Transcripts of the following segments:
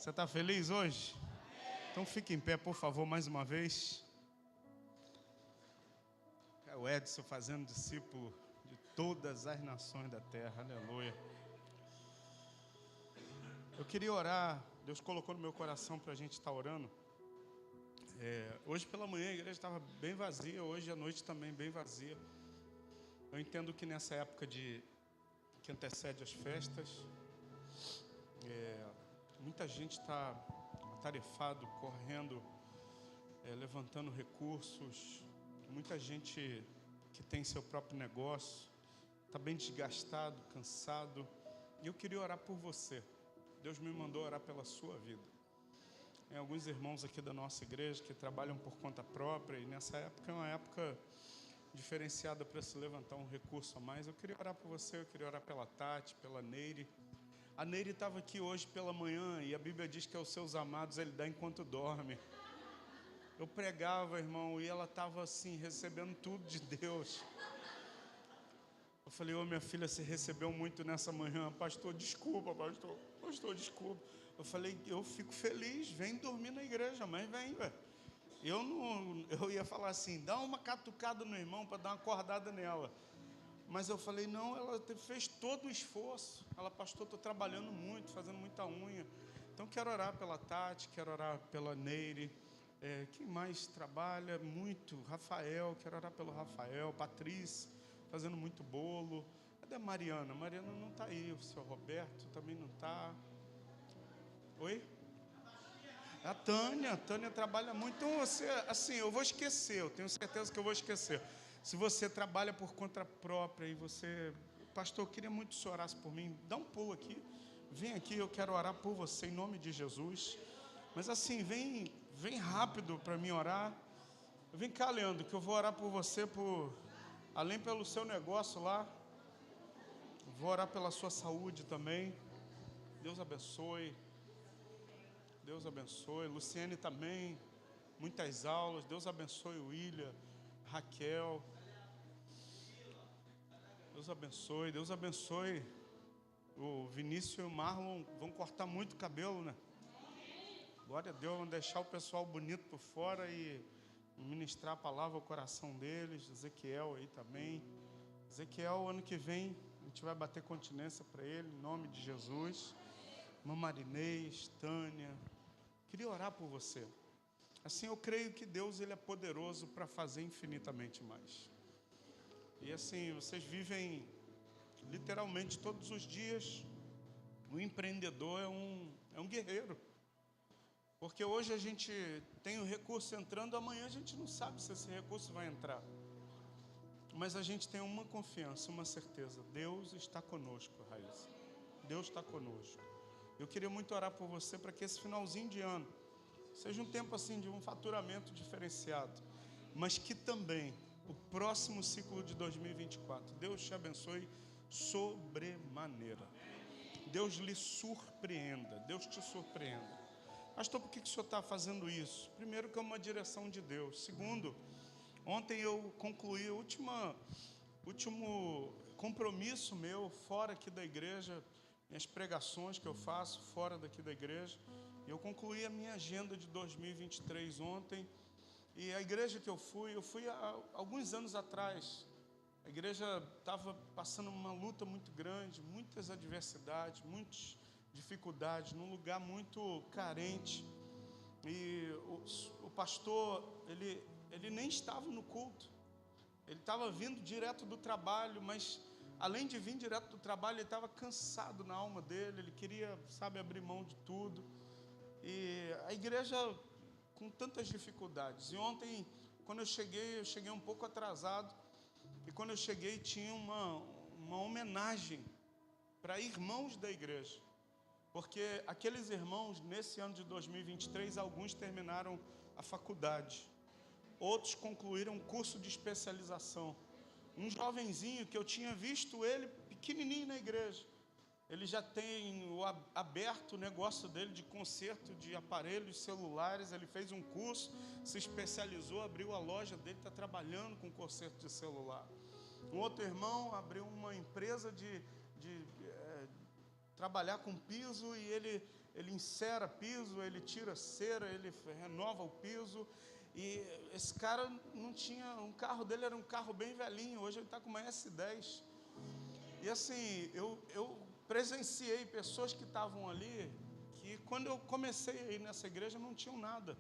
Você está feliz hoje? Então fique em pé, por favor, mais uma vez. É o Edson fazendo discípulo de todas as nações da terra, aleluia. Eu queria orar, Deus colocou no meu coração para a gente estar orando. Hoje pela manhã a igreja estava bem vazia, hoje à noite também bem vazia. Eu entendo que nessa época que antecede as festas, muita gente está atarefado, correndo, levantando recursos. Muita gente que tem seu próprio negócio está bem desgastado, cansado. E eu queria orar por você. Deus me mandou orar pela sua vida. Tem alguns irmãos aqui da nossa igreja que trabalham por conta própria, e nessa época é uma época diferenciada para se levantar um recurso a mais. Eu queria orar por você, eu queria orar pela Tati, pela Neire. A Neire estava aqui hoje pela manhã e a Bíblia diz que aos seus amados Ele dá enquanto dorme. Eu pregava, irmão, e ela estava assim, recebendo tudo de Deus. Eu falei, minha filha, você recebeu muito nessa manhã. Pastor, desculpa, pastor. Pastor, desculpa. Eu falei, eu fico feliz, vem dormir na igreja, mas vem, velho. Eu ia falar assim, dá uma catucada no irmão para dar uma acordada nela. Mas eu falei, não, ela fez todo o esforço. Ela, pastor, estou trabalhando muito, fazendo muita unha. Então quero orar pela Tati, quero orar pela Neire. Quem mais trabalha muito? Rafael, quero orar pelo Rafael. Patrícia, fazendo muito bolo. Cadê a Mariana? Mariana não está aí. O seu Roberto também não está. Oi? A Tânia trabalha muito. Então você, assim, eu vou esquecer, eu tenho certeza que eu vou esquecer. Se você trabalha por conta própria e você, pastor, eu queria muito que o senhor orasse por mim, dá um pulo aqui, vem aqui, eu quero orar por você em nome de Jesus. Mas assim, vem rápido para mim orar. Vem cá, Leandro, que eu vou orar por você, além pelo seu negócio lá, vou orar pela sua saúde também. Deus abençoe. Deus abençoe. Luciene também, muitas aulas. Deus abençoe o William, Raquel. Deus abençoe. Deus abençoe. O Vinícius e o Marlon vão cortar muito cabelo, né? Glória a Deus, vão deixar o pessoal bonito por fora e ministrar a palavra ao coração deles. Ezequiel aí também. Ezequiel, ano que vem, a gente vai bater continência para ele, em nome de Jesus. Irmã Marinês, Tânia, queria orar por você. Assim, eu creio que Deus ele é poderoso para fazer infinitamente mais. E assim, vocês vivem literalmente todos os dias. O empreendedor é um guerreiro. Porque hoje a gente tem o recurso entrando, amanhã a gente não sabe se esse recurso vai entrar. Mas a gente tem uma confiança, uma certeza. Deus está conosco, Raíssa. Deus está conosco. Eu queria muito orar por você para que esse finalzinho de ano seja um tempo assim de um faturamento diferenciado, mas que também o próximo ciclo de 2024, Deus te abençoe sobremaneira. Deus lhe surpreenda, Deus te surpreenda. Pastor, por que o senhor está fazendo isso? Primeiro, que é uma direção de Deus. Segundo, ontem eu concluí o último compromisso meu fora aqui da igreja, minhas pregações que eu faço fora daqui da igreja. Eu concluí a minha agenda de 2023 ontem. E a igreja que eu fui há alguns anos atrás. A igreja estava passando uma luta muito grande, muitas adversidades, muitas dificuldades, num lugar muito carente. E o pastor, ele nem estava no culto. Ele estava vindo direto do trabalho, mas além de vir direto do trabalho, ele estava cansado na alma dele. Ele queria, abrir mão de tudo. E a igreja com tantas dificuldades. E ontem, quando eu cheguei um pouco atrasado. E quando eu cheguei, tinha uma homenagem para irmãos da igreja. Porque aqueles irmãos, nesse ano de 2023, alguns terminaram a faculdade. Outros concluíram um curso de especialização. Um jovenzinho que eu tinha visto ele pequenininho na igreja. Ele já tem aberto o negócio dele de conserto de aparelhos celulares. Ele fez um curso, se especializou, abriu a loja dele, está trabalhando com conserto de celular. Um outro irmão abriu uma empresa de trabalhar com piso e ele ele encera piso, ele tira cera, ele renova o piso. E esse cara não tinha, um carro dele era um carro bem velhinho, hoje ele está com uma S10. E assim, eu presenciei pessoas que estavam ali, que quando eu comecei a ir nessa igreja não tinham nada.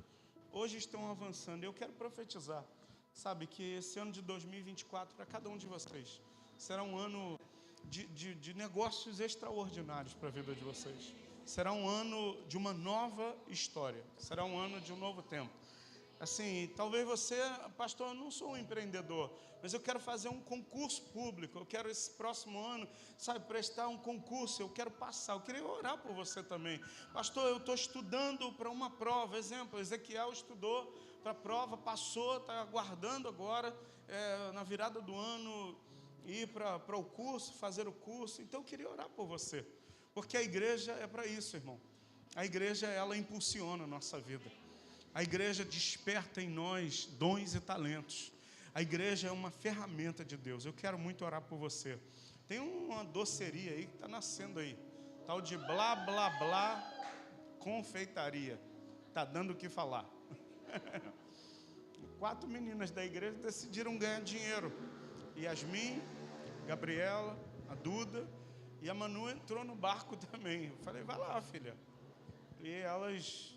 Hoje estão avançando. Eu quero profetizar, sabe, que esse ano de 2024, para cada um de vocês, será um ano de negócios extraordinários para a vida de vocês. Será um ano de uma nova história. Será um ano de um novo tempo. Assim, talvez você, pastor, eu não sou um empreendedor, mas eu quero fazer um concurso público, eu quero esse próximo ano, sabe, prestar um concurso, eu quero passar, eu queria orar por você também. Pastor, eu estou estudando para uma prova, exemplo, Ezequiel estudou para a prova, passou, está aguardando agora, na virada do ano, ir para o curso, fazer o curso. Então eu queria orar por você, porque a igreja é para isso, irmão. A igreja, ela impulsiona a nossa vida. A igreja desperta em nós dons e talentos. A igreja é uma ferramenta de Deus. Eu quero muito orar por você. Tem uma doceria aí que está nascendo aí, tal de blá, blá, blá, confeitaria. Está dando o que falar. 4 meninas da igreja decidiram ganhar dinheiro. Yasmin, Gabriela, a Duda e a Manu entrou no barco também. Eu falei, vai lá, filha. E elas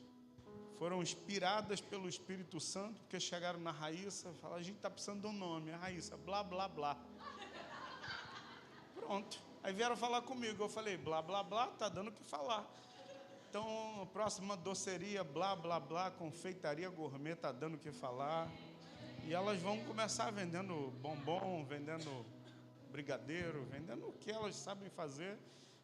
foram inspiradas pelo Espírito Santo, porque chegaram na Raíssa, falaram, a gente está precisando de um nome, a Raíssa, blá, blá, blá. Pronto. Aí vieram falar comigo, eu falei, blá, blá, blá, está dando o que falar. Então, a próxima doceria, blá, blá, blá, confeitaria gourmet, está dando o que falar. E elas vão começar vendendo bombom, vendendo brigadeiro, vendendo o que elas sabem fazer.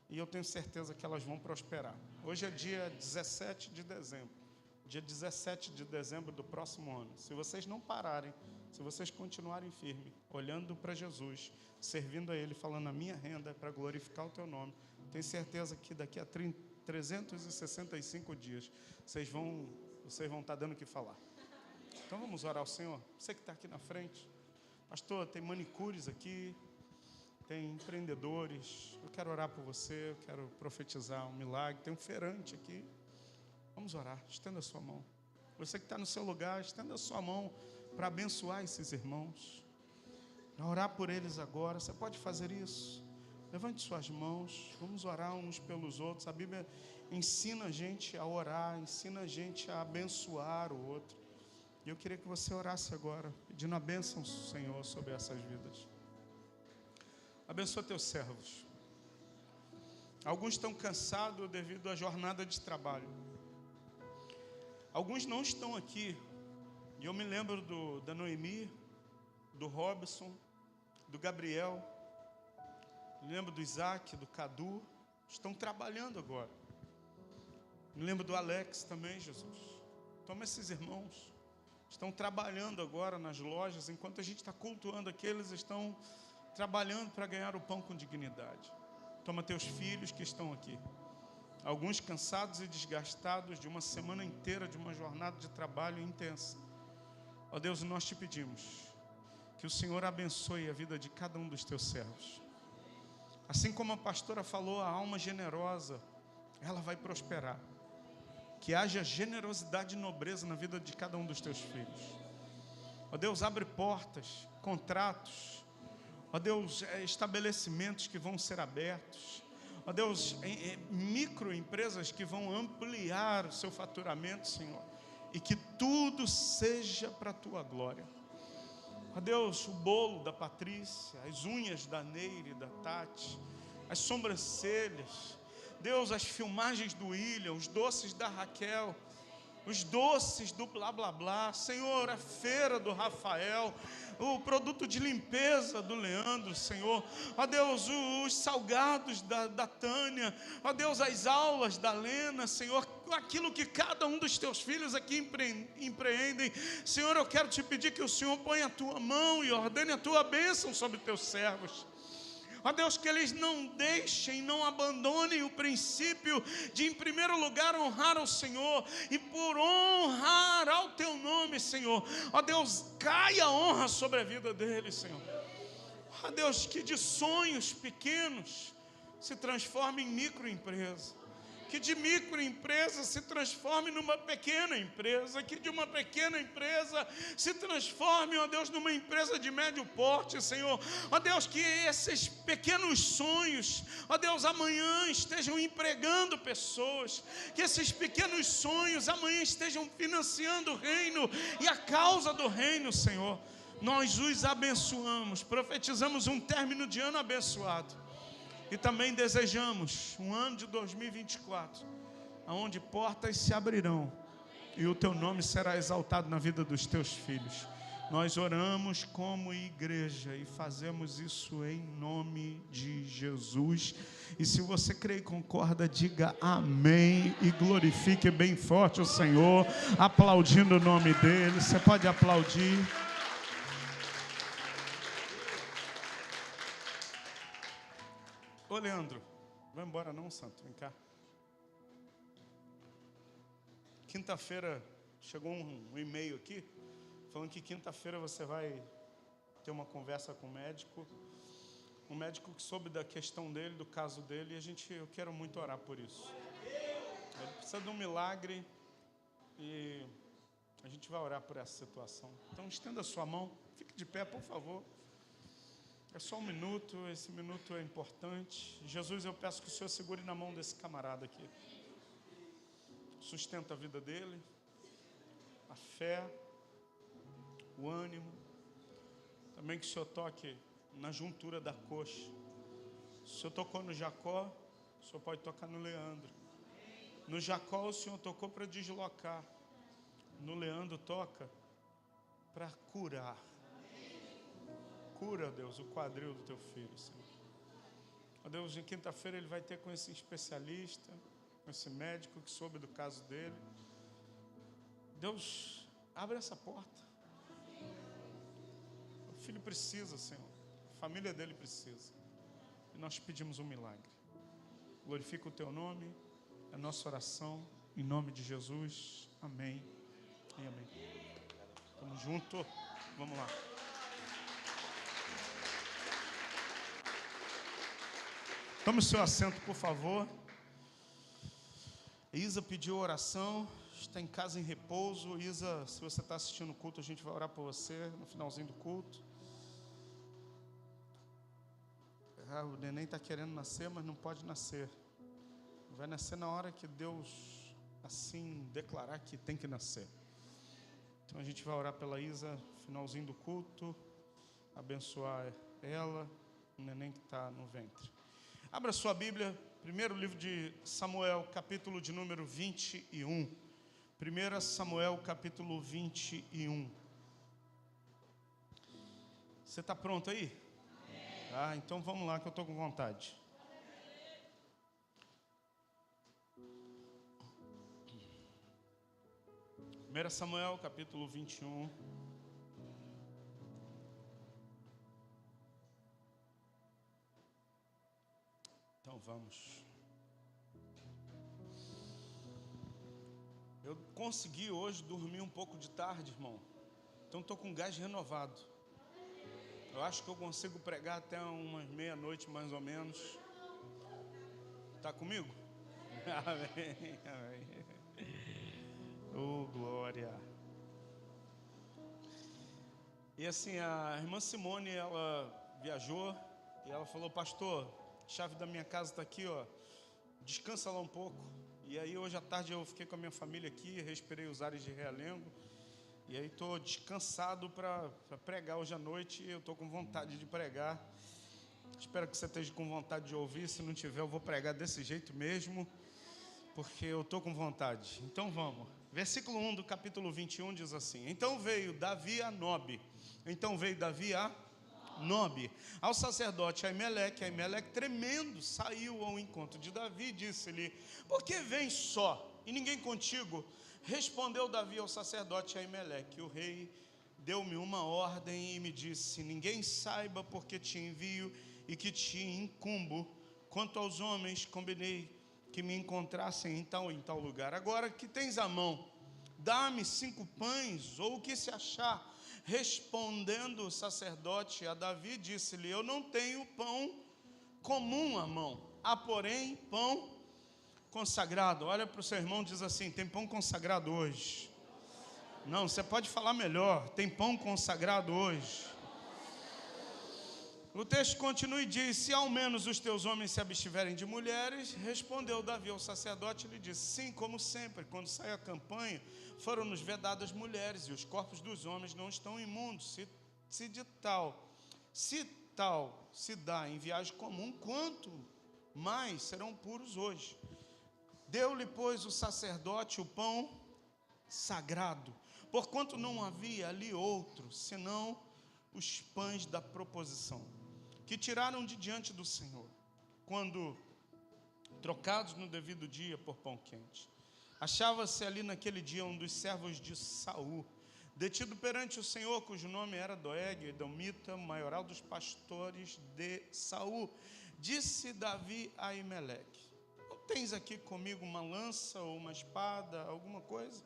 E eu tenho certeza que elas vão prosperar. Hoje é dia 17 de dezembro. Dia 17 de dezembro do próximo ano. Se vocês não pararem, se vocês continuarem firmes, olhando para Jesus, servindo a Ele, falando, a minha renda é para glorificar o Teu nome, tenho certeza que daqui a 365 dias, vocês vão estar dando o que falar. Então vamos orar ao Senhor. Você que está aqui na frente. Pastor, tem manicures aqui, tem empreendedores. Eu quero orar por você, eu quero profetizar um milagre. Tem um feirante aqui. Vamos orar, estenda a sua mão. Você que está no seu lugar, estenda a sua mão para abençoar esses irmãos. Para orar por eles agora. Você pode fazer isso? Levante suas mãos, vamos orar uns pelos outros. A Bíblia ensina a gente a orar, ensina a gente a abençoar o outro. E eu queria que você orasse agora, pedindo a bênção, Senhor, sobre essas vidas. Abençoa teus servos. Alguns estão cansados devido à jornada de trabalho. Alguns não estão aqui. E eu me lembro da Noemi, do Robson, do Gabriel. Me lembro do Isaac, do Cadu. Estão trabalhando agora. Me lembro do Alex também, Jesus. Toma esses irmãos. Estão trabalhando agora nas lojas. Enquanto a gente está cultuando aqui, eles estão trabalhando para ganhar o pão com dignidade. Toma teus filhos que estão aqui. Alguns cansados e desgastados de uma semana inteira, de uma jornada de trabalho intensa. Ó Deus, nós te pedimos que o Senhor abençoe a vida de cada um dos teus servos. Assim como a pastora falou, a alma generosa, ela vai prosperar. Que haja generosidade e nobreza na vida de cada um dos teus filhos. Ó Deus, abre portas, contratos. Ó Deus, estabelecimentos que vão ser abertos. Ó Deus, microempresas que vão ampliar o seu faturamento, Senhor. E que tudo seja para a Tua glória. Ó Deus, o bolo da Patrícia, as unhas da Neire e da Tati, as sobrancelhas. Deus, as filmagens do William, os doces da Raquel, os doces do blá blá blá. Senhor, a feira do Rafael, o produto de limpeza do Leandro, Senhor. Ó Deus, os salgados da Tânia. Ó Deus, as aulas da Lena, Senhor. Aquilo que cada um dos teus filhos aqui empreendem. Senhor, eu quero te pedir que o Senhor ponha a tua mão e ordene a tua bênção sobre teus servos. Ó Deus, que eles não deixem, não abandonem o princípio de, em primeiro lugar, honrar ao Senhor. E por honrar ao Teu nome, Senhor, ó Deus, caia a honra sobre a vida deles, Senhor. Ó Deus, que de sonhos pequenos se transforme em microempresa. Que de microempresa se transforme numa pequena empresa, que de uma pequena empresa se transforme, ó Deus, numa empresa de médio porte, Senhor. Ó Deus, que esses pequenos sonhos, ó Deus, amanhã estejam empregando pessoas, que esses pequenos sonhos amanhã estejam financiando o reino e a causa do reino, Senhor. Nós os abençoamos, profetizamos um término de ano abençoado. E também desejamos um ano de 2024, onde portas se abrirão e o teu nome será exaltado na vida dos teus filhos. Nós oramos como igreja e fazemos isso em nome de Jesus. E se você crê e concorda, diga amém e glorifique bem forte o Senhor, aplaudindo o nome dele. Você pode aplaudir. Ô Leandro, vai embora não, santo? Vem cá. Quinta-feira chegou um e-mail aqui, falando que quinta-feira você vai ter uma conversa com o médico. Um médico que soube da questão dele, do caso dele, e eu quero muito orar por isso. Ele precisa de um milagre e a gente vai orar por essa situação. Então estenda a sua mão, fique de pé, por favor. É só um minuto, esse minuto é importante. Jesus, eu peço que o Senhor segure na mão desse camarada aqui. Sustenta a vida dele, a fé, o ânimo. Também que o Senhor toque na juntura da coxa. O Senhor tocou no Jacó, o Senhor pode tocar no Leandro. No Jacó o Senhor tocou para deslocar. No Leandro toca para curar. Cura, Deus, o quadril do teu filho, Senhor. Ó Deus, em quinta-feira ele vai ter com esse especialista, com esse médico que soube do caso dele. Deus, abre essa porta. O filho precisa, Senhor. A família dele precisa. E nós pedimos um milagre. Glorifica o teu nome, a nossa oração, em nome de Jesus. Amém e amém. Estamos juntos. Vamos lá. Tome o seu assento, por favor. Isa pediu oração, está em casa em repouso. Isa, se você está assistindo o culto, a gente vai orar por você no finalzinho do culto. O neném está querendo nascer, mas não pode nascer. Vai nascer na hora que Deus, assim, declarar que tem que nascer. Então a gente vai orar pela Isa, finalzinho do culto, abençoar ela, o neném que está no ventre. Abra sua Bíblia, primeiro livro de Samuel, capítulo de número 21. 1 Samuel, capítulo 21. Você está pronto aí? Ah, então vamos lá que eu estou com vontade. Primeiro Samuel, capítulo 21. Então vamos. Eu consegui hoje dormir um pouco de tarde, irmão. Então estou com gás renovado. Eu acho que eu consigo pregar até umas meia-noite, mais ou menos. Está comigo? Amém, amém. Oh, glória. E assim, a irmã Simone, ela viajou e ela falou: pastor, a chave da minha casa está aqui, ó. Descansa lá um pouco. E aí hoje à tarde eu fiquei com a minha família aqui, respirei os ares de Realengo. E aí estou descansado para pregar hoje à noite. Eu estou com vontade de pregar. Espero que você esteja com vontade de ouvir. Se não tiver, eu vou pregar desse jeito mesmo, porque eu estou com vontade. Então vamos. Versículo 1 do capítulo 21 diz assim: Então veio Davi a Nobe. Ao sacerdote Aimeleque. Aimeleque, tremendo, saiu ao encontro de Davi e disse-lhe: por que vens só e ninguém contigo? Respondeu Davi ao sacerdote Aimeleque: o rei deu-me uma ordem e me disse: ninguém saiba porque te envio e que te incumbo. Quanto aos homens, combinei que me encontrassem em tal lugar. Agora que tens à mão, dá-me 5 pães, ou o que se achar. Respondendo o sacerdote a Davi, disse-lhe: eu não tenho pão comum à mão, há porém pão consagrado. Olha para o seu irmão e diz assim: tem pão consagrado hoje. Não, você pode falar melhor. Tem pão consagrado hoje. O texto continua e diz: se ao menos os teus homens se abstiverem de mulheres. Respondeu Davi ao sacerdote e lhe disse: sim, como sempre, quando sai a campanha, foram-nos vedadas mulheres, e os corpos dos homens não estão imundos. Se tal se dá em viagem comum, quanto mais serão puros hoje. Deu-lhe, pois, o sacerdote o pão sagrado, porquanto não havia ali outro, senão os pães da proposição, que tiraram de diante do Senhor, quando trocados no devido dia por pão quente. Achava-se ali naquele dia um dos servos de Saul, detido perante o Senhor, cujo nome era Doeg, edomita, maioral dos pastores de Saul. Disse Davi a Aimeleque: não tens aqui comigo uma lança ou uma espada, alguma coisa?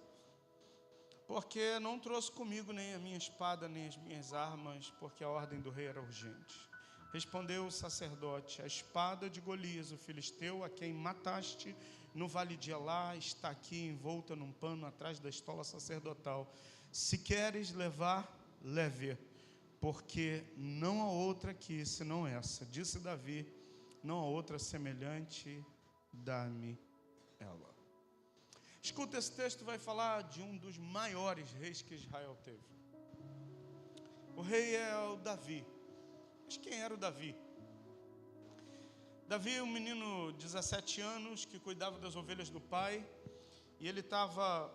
Porque não trouxe comigo nem a minha espada, nem as minhas armas, porque a ordem do rei era urgente. Respondeu o sacerdote: a espada de Golias, o filisteu, a quem mataste no vale de Elá, está aqui envolta num pano atrás da estola sacerdotal. Se queres levar, leve, porque não há outra aqui senão essa. Disse Davi: não há outra semelhante, dá-me ela. Escuta, esse texto vai falar de um dos maiores reis que Israel teve. O rei é o Davi. Mas quem era o Davi? Davi é um menino de 17 anos que cuidava das ovelhas do pai. E ele estava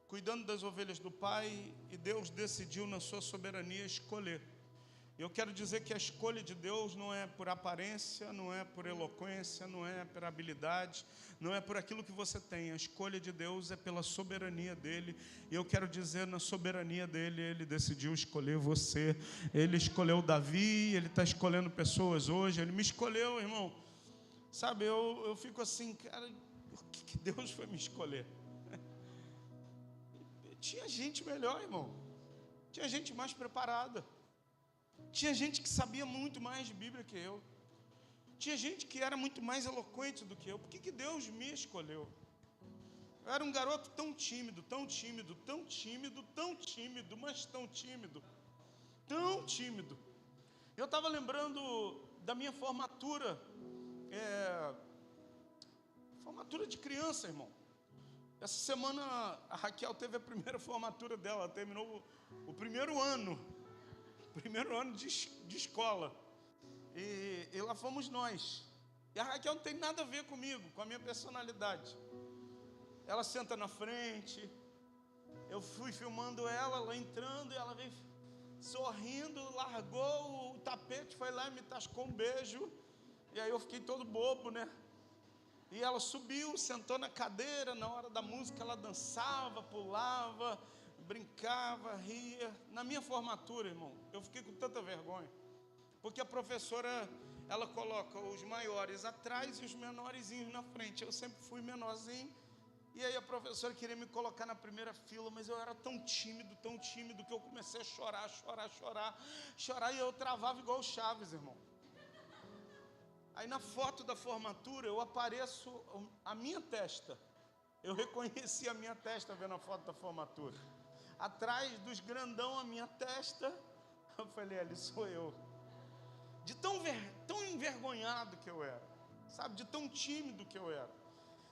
cuidando das ovelhas do pai, e Deus decidiu na sua soberania escolher. Eu quero dizer que a escolha de Deus não é por aparência, não é por eloquência, não é por habilidade, não é por aquilo que você tem. A escolha de Deus é pela soberania dele. E eu quero dizer, na soberania dele, ele decidiu escolher você. Ele escolheu Davi, ele está escolhendo pessoas hoje. Ele me escolheu, irmão. Sabe, eu fico assim, cara, por que Deus foi me escolher? Tinha gente melhor, irmão. Tinha gente mais preparada. Tinha gente que sabia muito mais de Bíblia que eu. Tinha gente que era muito mais eloquente do que eu. Por que Deus me escolheu? Eu era um garoto tão tímido, tão tímido, tão tímido, tão tímido, mas tão tímido. Tão tímido. Eu estava lembrando da minha formatura. Formatura de criança, irmão. Essa semana a Raquel teve a primeira formatura dela. Ela terminou o primeiro ano de escola. E lá fomos nós. E a Raquel não tem nada a ver comigo, com a minha personalidade. Ela senta na frente. Eu fui filmando ela entrando, e ela veio sorrindo, largou o tapete, foi lá e me tascou um beijo. E aí eu fiquei todo bobo, né? E ela subiu, sentou na cadeira. Na hora da música ela dançava, pulava, brincava, ria. Na minha formatura, irmão, eu fiquei com tanta vergonha, porque a professora, ela coloca os maiores atrás e os menorzinhos na frente. Eu sempre fui menorzinho, e aí a professora queria me colocar na primeira fila, mas eu era tão tímido, que eu comecei a chorar, e eu travava igual o Chaves, irmão. Aí na foto da formatura eu apareço a minha testa. Eu reconheci a minha testa vendo a foto da formatura. Atrás dos grandão a minha testa. Eu falei: ali sou eu. De tão envergonhado que eu era, sabe? De tão tímido que eu era.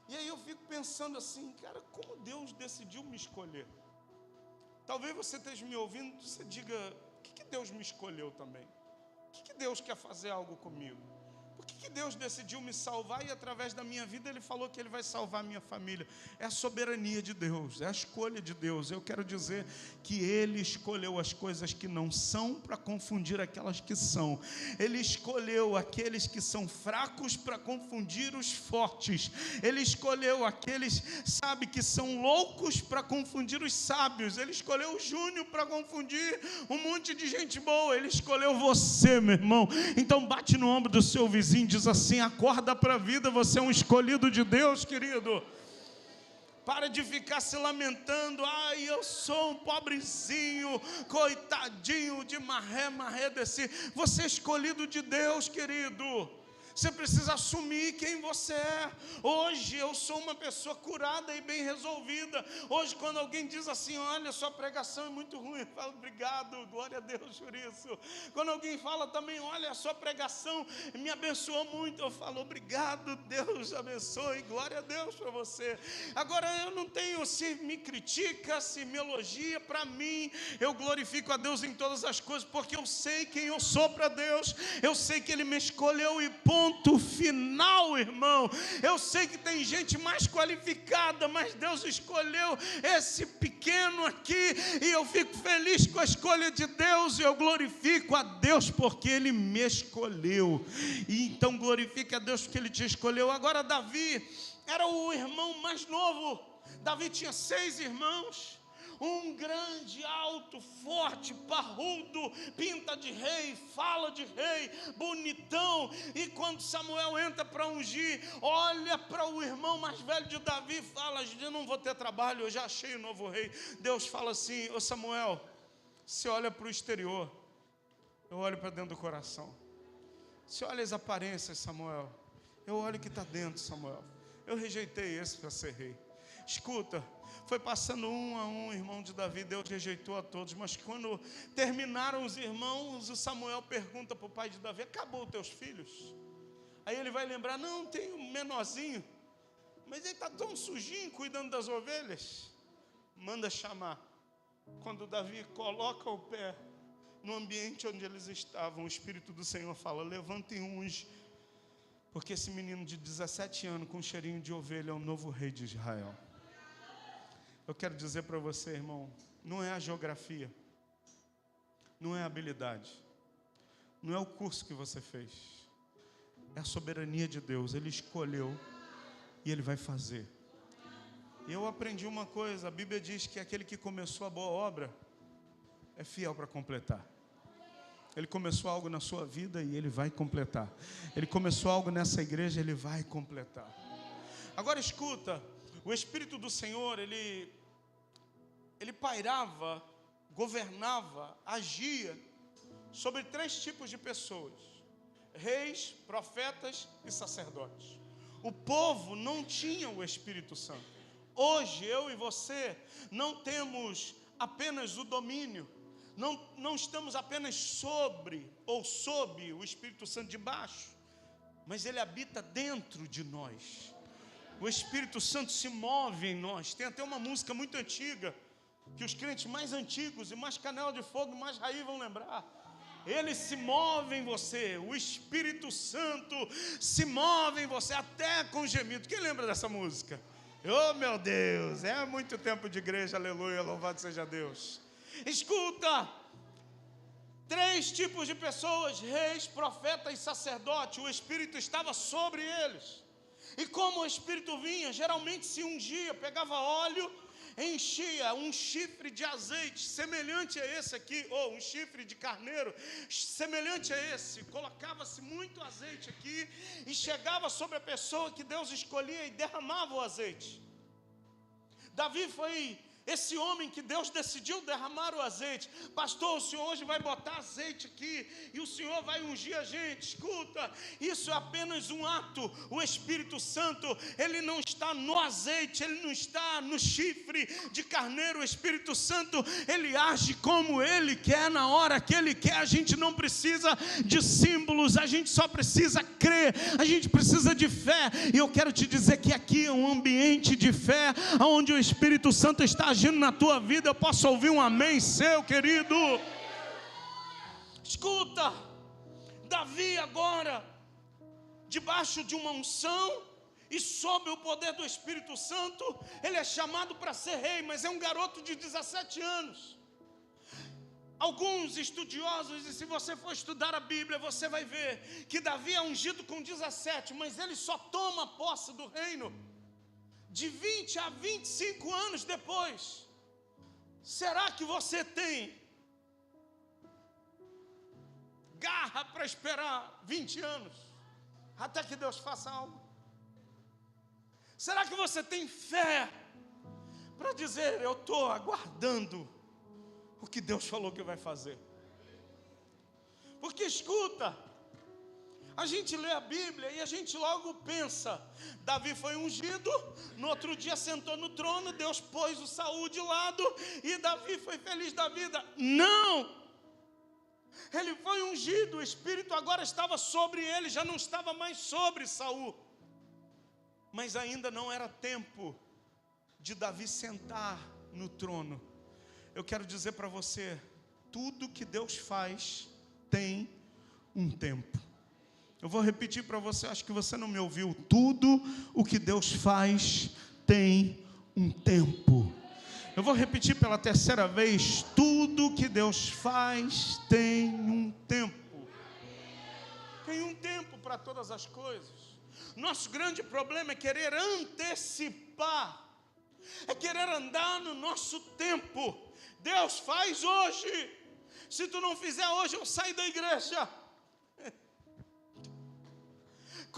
E aí eu fico pensando assim, cara, como Deus decidiu me escolher? Talvez você esteja me ouvindo e você diga: por que Deus me escolheu também? Por que Deus quer fazer algo comigo? Por que Deus decidiu me salvar e através da minha vida Ele falou que Ele vai salvar a minha família? É a soberania de Deus, é a escolha de Deus. Eu quero dizer que Ele escolheu as coisas que não são para confundir aquelas que são. Ele escolheu aqueles que são fracos para confundir os fortes. Ele escolheu aqueles, sabe, que são loucos para confundir os sábios. Ele escolheu o Júnior para confundir um monte de gente boa. Ele escolheu você, meu irmão. Então bate no ombro do seu vizinho, diz assim: acorda para a vida, você é um escolhido de Deus, querido. Para de ficar se lamentando: ai, eu sou um pobrezinho, coitadinho de marré desse. Você é escolhido de Deus, querido. Você precisa assumir quem você é. Hoje eu sou uma pessoa curada e bem resolvida. Hoje quando alguém diz assim, olha, sua pregação é muito ruim, eu falo, obrigado, glória a Deus por isso. Quando alguém fala também, olha, a sua pregação me abençoou muito, eu falo, obrigado, Deus abençoe, glória a Deus para você. Agora eu não tenho, se me critica, se me elogia, para mim, eu glorifico a Deus em todas as coisas, porque eu sei quem eu sou para Deus, eu sei que Ele me escolheu e ponto final, irmão. Eu sei que tem gente mais qualificada, mas Deus escolheu esse pequeno aqui, e eu fico feliz com a escolha de Deus, e eu glorifico a Deus porque Ele me escolheu. E então glorifique a Deus porque Ele te escolheu. Agora Davi era o irmão mais novo. Davi tinha 6 irmãos. Um grande, alto, forte, parrudo, pinta de rei, fala de rei, bonitão. E quando Samuel entra para ungir, olha para o irmão mais velho de Davi e fala, eu não vou ter trabalho, eu já achei o novo rei. Deus fala assim, ô Samuel, você olha para o exterior, eu olho para dentro do coração. Você olha as aparências, Samuel, eu olho o que está dentro, Samuel. Eu rejeitei esse para ser rei. Escuta, foi passando um a um, irmão de Davi, Deus rejeitou a todos, mas quando terminaram os irmãos, o Samuel pergunta para o pai de Davi, acabou os teus filhos? Aí ele vai lembrar, não, tem um menorzinho, mas ele está tão sujinho, cuidando das ovelhas. Manda chamar. Quando Davi coloca o pé no ambiente onde eles estavam, o Espírito do Senhor fala, levanta e unge, porque esse menino de 17 anos, com um cheirinho de ovelha, é o novo rei de Israel. Eu quero dizer para você, irmão, não é a geografia, não é a habilidade, não é o curso que você fez, é a soberania de Deus. Ele escolheu e Ele vai fazer. Eu aprendi uma coisa, a Bíblia diz que aquele que começou a boa obra é fiel para completar. Ele começou algo na sua vida e Ele vai completar. Ele começou algo nessa igreja, Ele vai completar. Agora escuta, o Espírito do Senhor, Ele pairava, governava, agia sobre 3 tipos de pessoas: reis, profetas e sacerdotes. O povo não tinha o Espírito Santo. Hoje, eu e você não temos apenas o domínio, não estamos apenas sobre ou sob o Espírito Santo debaixo, mas ele habita dentro de nós. O Espírito Santo se move em nós. Tem até uma música muito antiga, que os crentes mais antigos e mais canela de fogo, mais raiz vão lembrar. Ele se move em você, o Espírito Santo se move em você, até com gemido. Quem lembra dessa música? Oh meu Deus, é muito tempo de igreja, aleluia, louvado seja Deus. Escuta, 3 tipos de pessoas: reis, profetas e sacerdote. O Espírito estava sobre eles. E como o Espírito vinha, geralmente se ungia, pegava óleo, enchia um chifre de azeite, semelhante a esse aqui, ou um chifre de carneiro, semelhante a esse, colocava-se muito azeite aqui, e chegava sobre a pessoa que Deus escolhia e derramava o azeite. Davi foi esse homem que Deus decidiu derramar o azeite. Pastor, o senhor hoje vai botar azeite aqui e o senhor vai ungir a gente. Escuta, isso é apenas um ato. O Espírito Santo, ele não está no azeite, ele não está no chifre de carneiro. O Espírito Santo, ele age como ele quer, na hora que ele quer. A gente não precisa de símbolos, a gente só precisa crer, a gente precisa de fé. E eu quero te dizer que aqui é um ambiente de fé, onde o Espírito Santo está agindo na tua vida. Eu posso ouvir um amém seu, querido? Escuta, Davi agora, debaixo de uma unção e sob o poder do Espírito Santo, ele é chamado para ser rei, mas é um garoto de 17 anos. Alguns estudiosos, e se você for estudar a Bíblia, você vai ver que Davi é ungido com 17, mas ele só toma posse do reino de 20 a 25 anos depois. Será que você tem garra para esperar 20 anos até que Deus faça algo? Será que você tem fé para dizer, eu estou aguardando o que Deus falou que vai fazer? Porque escuta, A gente lê a Bíblia e a gente logo pensa, Davi foi ungido, no outro dia sentou no trono, Deus pôs o Saul de lado e Davi foi feliz da vida. Não! Ele foi ungido, o Espírito agora estava sobre ele, já não estava mais sobre Saul. Mas ainda não era tempo de Davi sentar no trono. Eu quero dizer para você, tudo que Deus faz tem um tempo. Eu vou repetir para você, acho que você não me ouviu. Tudo o que Deus faz tem um tempo. Eu vou repetir pela terceira vez, tudo que Deus faz tem um tempo. Tem um tempo para todas as coisas. Nosso grande problema é querer antecipar, é querer andar no nosso tempo. Deus faz hoje. Se tu não fizer hoje, eu saio da igreja.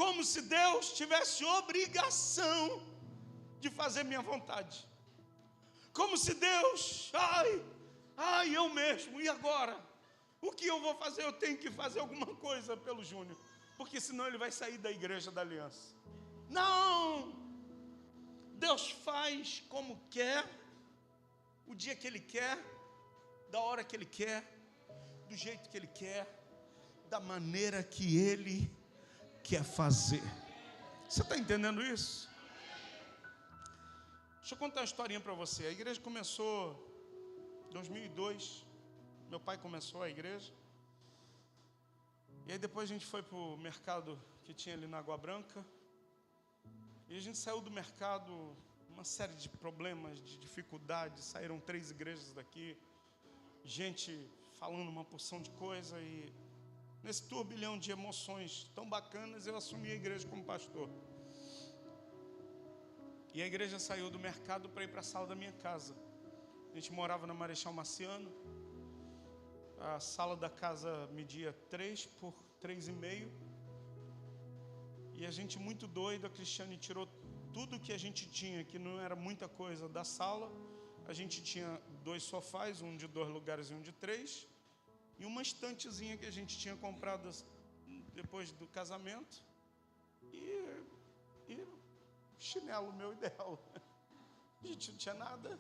Como se Deus tivesse obrigação de fazer minha vontade. Como se Deus, eu mesmo, e agora? O que eu vou fazer? Eu tenho que fazer alguma coisa pelo Júnior, porque senão ele vai sair da igreja da aliança. Não! Deus faz como quer, o dia que Ele quer, da hora que Ele quer, do jeito que Ele quer, da maneira que Ele quer fazer. Você está entendendo isso? Deixa eu contar uma historinha para você. A igreja começou em 2002. Meu pai começou a igreja. E aí depois a gente foi para o mercado que tinha ali na Água Branca. E a gente saiu do mercado, uma série de problemas, de dificuldades. Saíram 3 igrejas daqui. Gente falando uma porção de coisa. E nesse turbilhão de emoções tão bacanas, eu assumi a igreja como pastor. E a igreja saiu do mercado para ir para a sala da minha casa. A gente morava na Marechal Marciano. A sala da casa media 3 por 3,5. E a gente muito doido, a Cristiane tirou tudo que a gente tinha, que não era muita coisa, da sala. A gente tinha 2 sofás, um de 2 lugares e um de 3. E uma estantezinha que a gente tinha comprado depois do casamento. E chinelo, meu ideal. A gente não tinha nada.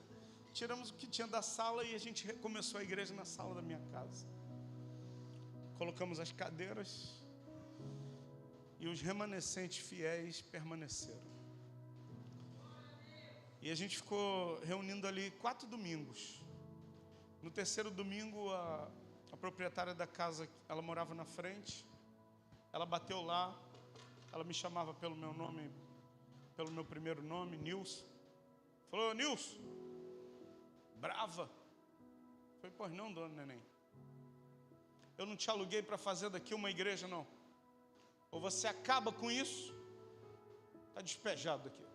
Tiramos o que tinha da sala e a gente recomeçou a igreja na sala da minha casa. Colocamos as cadeiras e os remanescentes fiéis permaneceram. E a gente ficou reunindo ali 4 domingos. No terceiro domingo, a proprietária da casa, ela morava na frente. Ela bateu lá, ela me chamava pelo meu nome, pelo meu primeiro nome, Nilson. Falou: Nilson, brava. Falei: pois não, dona Neném. Eu não te aluguei para fazer daqui uma igreja, não. Ou você acaba com isso, está despejado daqui.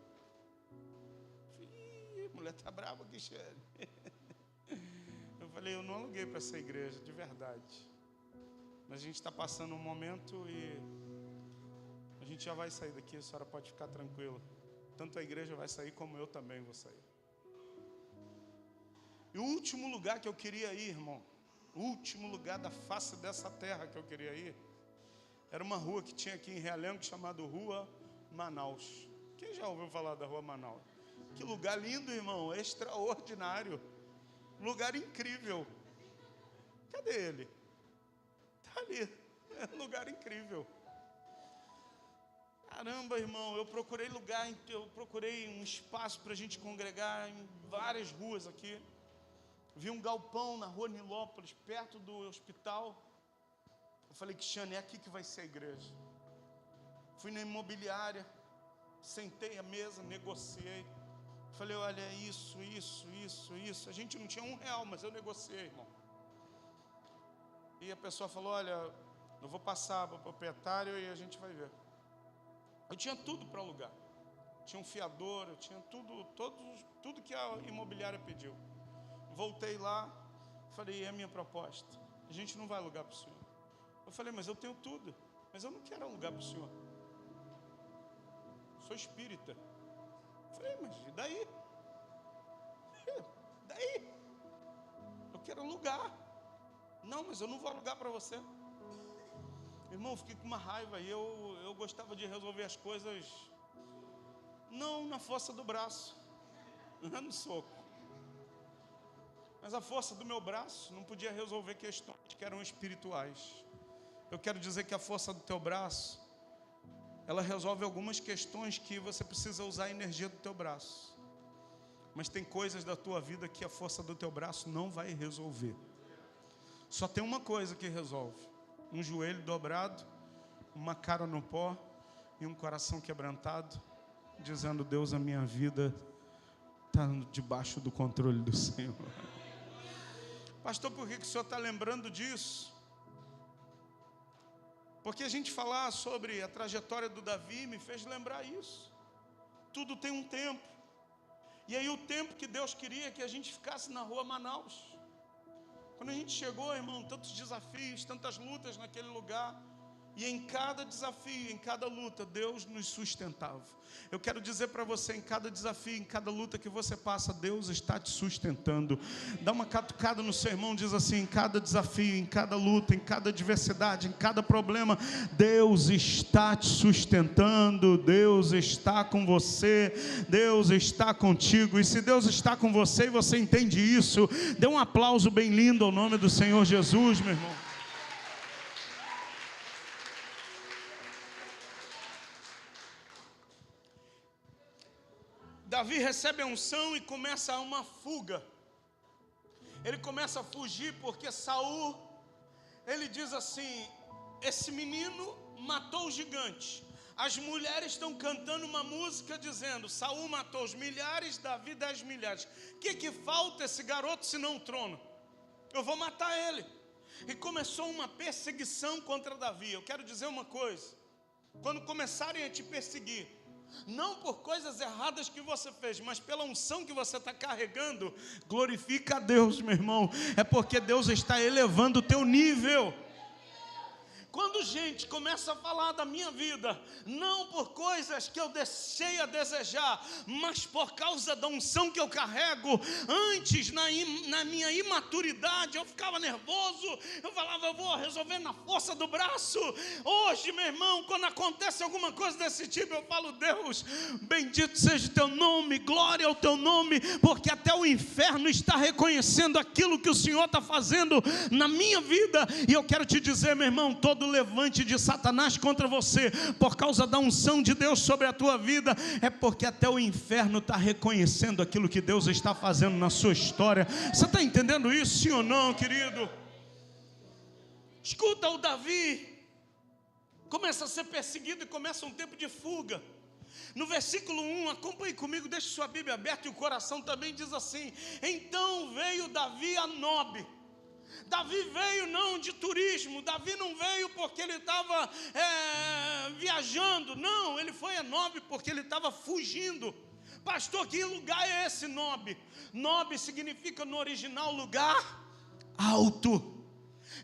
Falei: mulher está brava, Cristiane. Eu falei: eu não aluguei para essa igreja, de verdade. Mas a gente está passando um momento e a gente já vai sair daqui, a senhora pode ficar tranquila. Tanto a igreja vai sair como eu também vou sair. E o último lugar que eu queria ir, irmão, o último lugar da face dessa terra que eu queria ir, era uma rua que tinha aqui em Realengo, chamada Rua Manaus. Quem já ouviu falar da Rua Manaus? Que lugar lindo, irmão, extraordinário. Lugar incrível. Cadê ele? Está ali. É um lugar incrível. Caramba, irmão, eu procurei lugar, eu procurei um espaço para a gente congregar em várias ruas aqui. Vi um galpão na Rua Nilópolis, perto do hospital. Eu falei: Cristiane, é aqui que vai ser a igreja. Fui na imobiliária, sentei à mesa, negociei. Falei: olha, isso. A gente não tinha R$1, mas eu negociei, irmão. E a pessoa falou: olha, eu vou passar para o proprietário e a gente vai ver. Eu tinha tudo para alugar. Tinha um fiador, eu tinha tudo que a imobiliária pediu. Voltei lá, falei: é a minha proposta. A gente não vai alugar para o senhor. Eu falei: mas eu tenho tudo, mas eu não quero alugar para o senhor. Sou espírita. Eu falei: mas e daí? Daí? Eu quero alugar. Não, mas eu não vou alugar para você. Irmão, eu fiquei com uma raiva e eu gostava de resolver as coisas não na força do braço, não é no soco. Mas a força do meu braço não podia resolver questões que eram espirituais. Eu quero dizer que a força do teu braço, ela resolve algumas questões que você precisa usar a energia do teu braço. Mas tem coisas da tua vida que a força do teu braço não vai resolver. Só tem uma coisa que resolve: um joelho dobrado, uma cara no pó e um coração quebrantado, dizendo: Deus, a minha vida está debaixo do controle do Senhor. Pastor, por que o senhor está lembrando disso? Porque a gente falar sobre a trajetória do Davi me fez lembrar isso. Tudo tem um tempo. E aí o tempo que Deus queria que a gente ficasse na rua Manaus. Quando a gente chegou, irmão, tantos desafios, tantas lutas naquele lugar. E em cada desafio, em cada luta, Deus nos sustentava. Eu quero dizer para você, em cada desafio, em cada luta que você passa, Deus está te sustentando. Dá uma catucada no seu irmão, diz assim: em cada desafio, em cada luta, em cada adversidade, em cada problema, Deus está te sustentando. Deus está com você, Deus está contigo. E se Deus está com você e você entende isso, dê um aplauso bem lindo ao nome do Senhor Jesus, meu irmão. Davi recebe a unção e começa uma fuga. Ele começa a fugir porque Saul, ele diz assim: esse menino matou o gigante. As mulheres estão cantando uma música dizendo: Saul matou os milhares, Davi 10 milhares. O que falta esse garoto senão o trono? Eu vou matar ele. E começou uma perseguição contra Davi. Eu quero dizer uma coisa: quando começarem a te perseguir, não por coisas erradas que você fez, mas pela unção que você está carregando, glorifica a Deus, meu irmão. É porque Deus está elevando o teu nível. Quando gente começa a falar da minha vida, não por coisas que eu deixei a desejar, mas por causa da unção que eu carrego, antes na minha imaturidade eu ficava nervoso, eu falava: eu vou resolver na força do braço. Hoje, meu irmão, quando acontece alguma coisa desse tipo, eu falo: Deus, bendito seja o teu nome, glória ao teu nome, porque até o inferno está reconhecendo aquilo que o Senhor está fazendo na minha vida. E eu quero te dizer, meu irmão, todo levante de Satanás contra você, por causa da unção de Deus sobre a tua vida, é porque até o inferno está reconhecendo aquilo que Deus está fazendo na sua história. Você está entendendo isso, sim ou não, querido? Escuta, o Davi começa a ser perseguido e começa um tempo de fuga. No versículo 1, acompanhe comigo, deixe sua Bíblia aberta e o coração também, diz assim: então veio Davi a Nob. Davi veio não de turismo, Davi não veio porque ele estava viajando, não, ele foi a Nob porque ele estava fugindo. Pastor, que lugar é esse Nob? Nob significa no original lugar alto.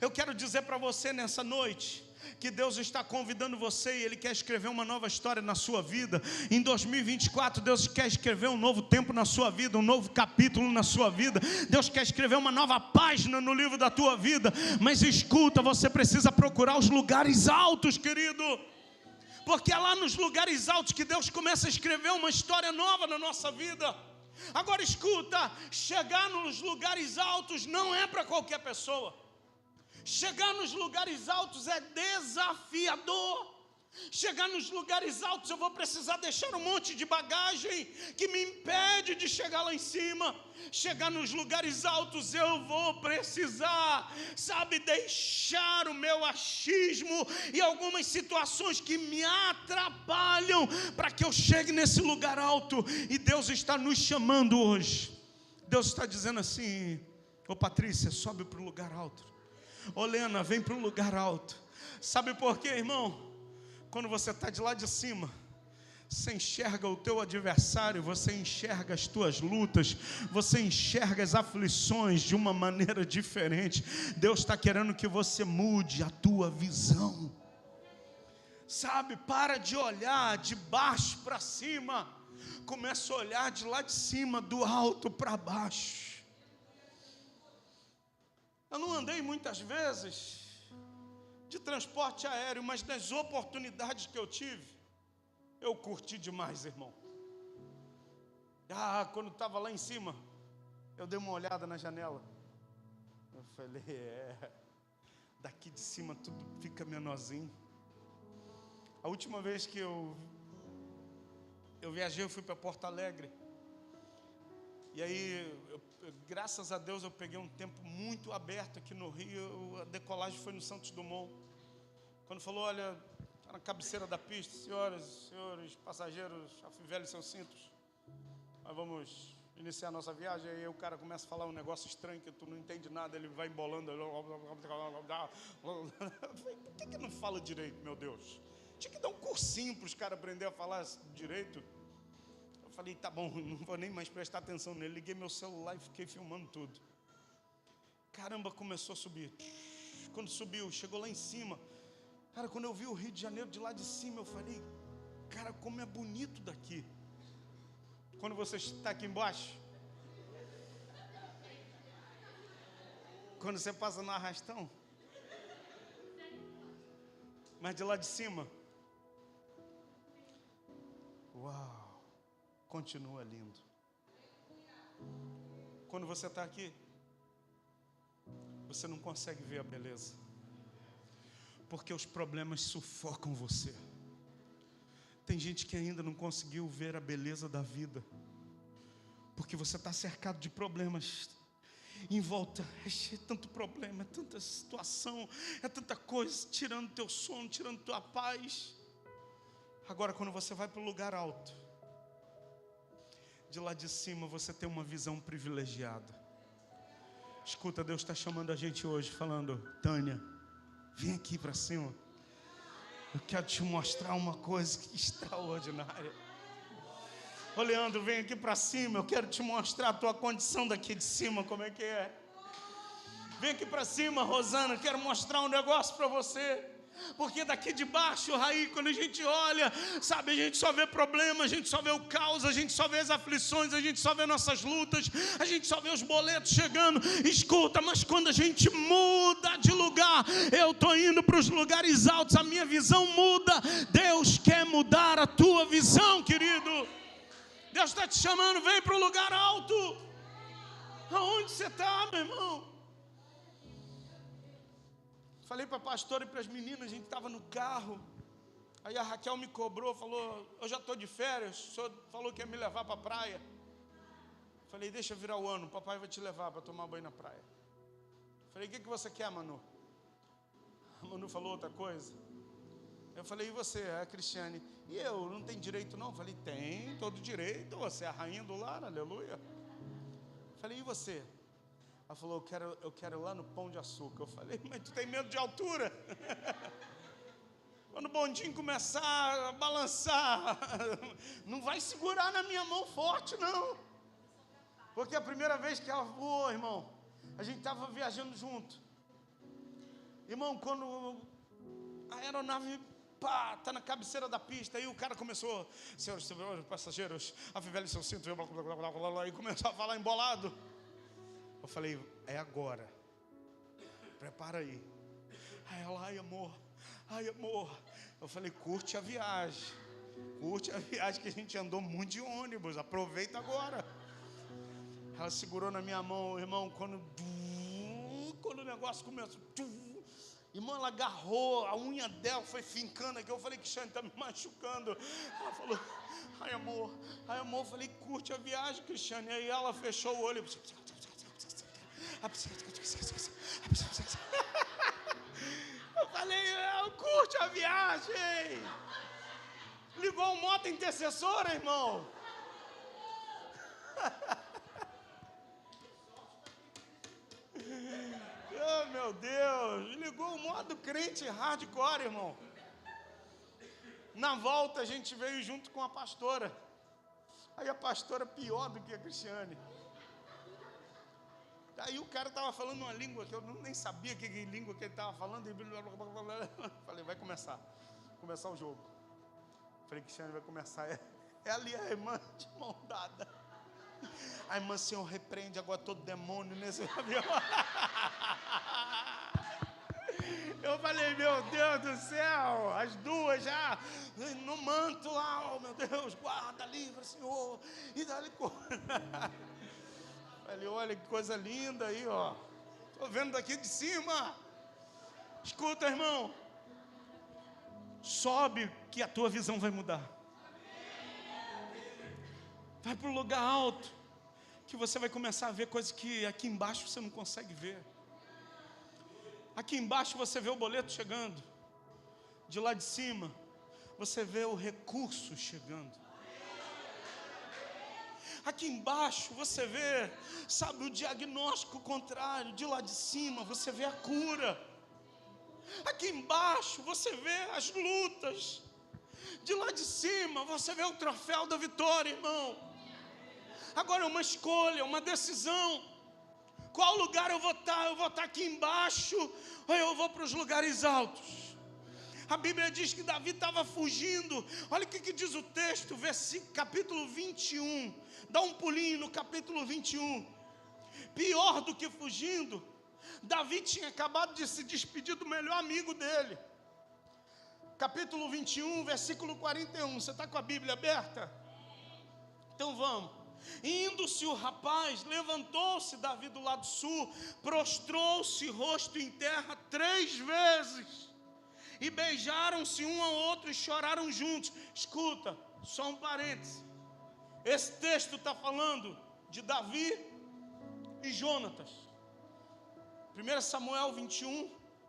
Eu quero dizer para você nessa noite que Deus está convidando você e Ele quer escrever uma nova história na sua vida. Em 2024, Deus quer escrever um novo tempo na sua vida, um novo capítulo na sua vida. Deus quer escrever uma nova página no livro da tua vida. Mas escuta, você precisa procurar os lugares altos, querido. Porque é lá nos lugares altos que Deus começa a escrever uma história nova na nossa vida. Agora escuta, chegar nos lugares altos não é para qualquer pessoa. Chegar nos lugares altos é desafiador. Chegar nos lugares altos eu vou precisar deixar um monte de bagagem que me impede de chegar lá em cima. Chegar nos lugares altos eu vou precisar, deixar o meu achismo e algumas situações que me atrapalham para que eu chegue nesse lugar alto. E Deus está nos chamando hoje. Deus está dizendo assim: ô Patrícia, sobe para o lugar alto. Ô Lena, vem para um lugar alto. Sabe por quê, irmão? Quando você está de lá de cima, você enxerga o teu adversário, você enxerga as tuas lutas, você enxerga as aflições de uma maneira diferente. Deus está querendo que você mude a tua visão. Para de olhar de baixo para cima, começa a olhar de lá de cima, do alto para baixo. Eu não andei muitas vezes de transporte aéreo, mas nas oportunidades que eu tive, eu curti demais, irmão. Quando estava lá em cima, eu dei uma olhada na janela. Eu falei, daqui de cima tudo fica menorzinho. A última vez que eu viajei, eu fui para Porto Alegre. E aí, graças a Deus, eu peguei um tempo muito aberto aqui no Rio. A decolagem foi no Santos Dumont. Quando falou, olha, está na cabeceira da pista, senhoras e senhores passageiros, afivelem seus cintos. Nós vamos iniciar a nossa viagem. Aí o cara começa a falar um negócio estranho que tu não entende nada, ele vai embolando. Por que não fala direito, meu Deus? Tinha que dar um cursinho para os caras aprender a falar direito. Eu falei, tá bom, não vou nem mais prestar atenção nele. Liguei meu celular e fiquei filmando tudo. Caramba, começou a subir. Quando subiu, chegou lá em cima. Cara, quando eu vi o Rio de Janeiro de lá de cima, eu falei, cara, como é bonito daqui. Quando você está aqui embaixo, quando você passa no arrastão, mas de lá de cima, uau, continua lindo. Quando você está aqui, você não consegue ver a beleza, porque os problemas sufocam você. Tem gente que ainda não conseguiu ver a beleza da vida, porque você está cercado de problemas em volta. É tanto problema, é tanta situação, é tanta coisa, tirando teu sono, tirando tua paz. Agora, quando você vai para o lugar alto, de lá de cima você tem uma visão privilegiada. Escuta, Deus está chamando a gente hoje, falando, Tânia, vem aqui para cima. Eu quero te mostrar uma coisa extraordinária. Ô Leandro, vem aqui para cima. Eu quero te mostrar a tua condição daqui de cima, como é que é. Vem aqui para cima, Rosana, eu quero mostrar um negócio para você. Porque daqui de baixo, Raí, quando a gente olha, sabe, a gente só vê problema, a gente só vê o caos, a gente só vê as aflições, a gente só vê nossas lutas, a gente só vê os boletos chegando. Escuta, mas quando a gente muda de lugar, eu estou indo para os lugares altos, a minha visão muda. Deus quer mudar a tua visão, querido. Deus está te chamando, vem para o lugar alto. Aonde você está, meu irmão? Falei para a pastora e para as meninas, a gente estava no carro. Aí a Raquel me cobrou, falou, eu já estou de férias, o senhor falou que ia me levar para a praia. Falei, deixa virar o ano, o papai vai te levar para tomar banho na praia. Falei, o que você quer, Manu? A Manu falou outra coisa. Eu falei, e você, a Cristiane? E eu, não tem direito não? Falei, tem todo direito, você é a rainha do lar, aleluia. Falei, e você? Ela falou, eu quero ir lá no Pão de Açúcar. Eu falei, mas tu tem medo de altura? Quando o bondinho começar a balançar, não vai segurar na minha mão forte, não. Porque a primeira vez que ela voou, irmão, a gente estava viajando junto. Irmão, quando a aeronave está na cabeceira da pista, aí o cara começou, senhores passageiros, afivelem seu cinto, e começou a falar embolado. Eu falei, é agora, prepara aí. Aí ela, ai amor. Eu falei, curte a viagem que a gente andou muito de ônibus, aproveita agora. Ela segurou na minha mão, irmão, quando o negócio começou, irmão, ela agarrou, a unha dela foi fincando aqui. Eu falei, Cristiane, está me machucando. Ela falou, ai amor, eu falei, curte a viagem, Cristiane. Aí ela fechou o olho. Eu falei, curte a viagem. Ligou o moto intercessora, irmão. Oh, meu Deus. Ligou o modo crente hardcore, irmão. Na volta a gente veio junto com a pastora. Aí a pastora pior do que a Cristiane. Aí o cara estava falando uma língua que eu nem sabia que língua que ele estava falando. E falei, vai começar o jogo. Falei, Cristiane, vai começar. É ali a irmã de mão dada. A irmã, Senhor, repreende agora todo demônio nesse avião. Eu falei, Ai, meu Deus do céu, as duas já no manto lá, oh meu Deus, guarda, livra, Senhor, e dá-lhe Falei, olha que coisa linda aí, ó. Estou vendo daqui de cima. Escuta, irmão. Sobe que a tua visão vai mudar. Vai para o lugar alto, que você vai começar a ver coisas que aqui embaixo você não consegue ver. Aqui embaixo você vê o boleto chegando. De lá de cima, você vê o recurso chegando. Aqui embaixo você vê, sabe, o diagnóstico contrário. De lá de cima você vê a cura. Aqui embaixo você vê as lutas. De lá de cima você vê o troféu da vitória, irmão. Agora é uma escolha, uma decisão. Qual lugar eu vou estar? Eu vou estar aqui embaixo ou eu vou para os lugares altos? A Bíblia diz que Davi estava fugindo. Olha o que diz o texto, capítulo 21. Dá um pulinho no capítulo 21. Pior do que fugindo, Davi tinha acabado de se despedir do melhor amigo dele. Capítulo 21, versículo 41. Você está com a Bíblia aberta? Então vamos. Indo-se o rapaz, levantou-se Davi do lado sul, prostrou-se rosto em terra 3 vezes. E beijaram-se um ao outro e choraram juntos. Escuta, só um parêntese. Esse texto está falando de Davi e Jonatas. 1 Samuel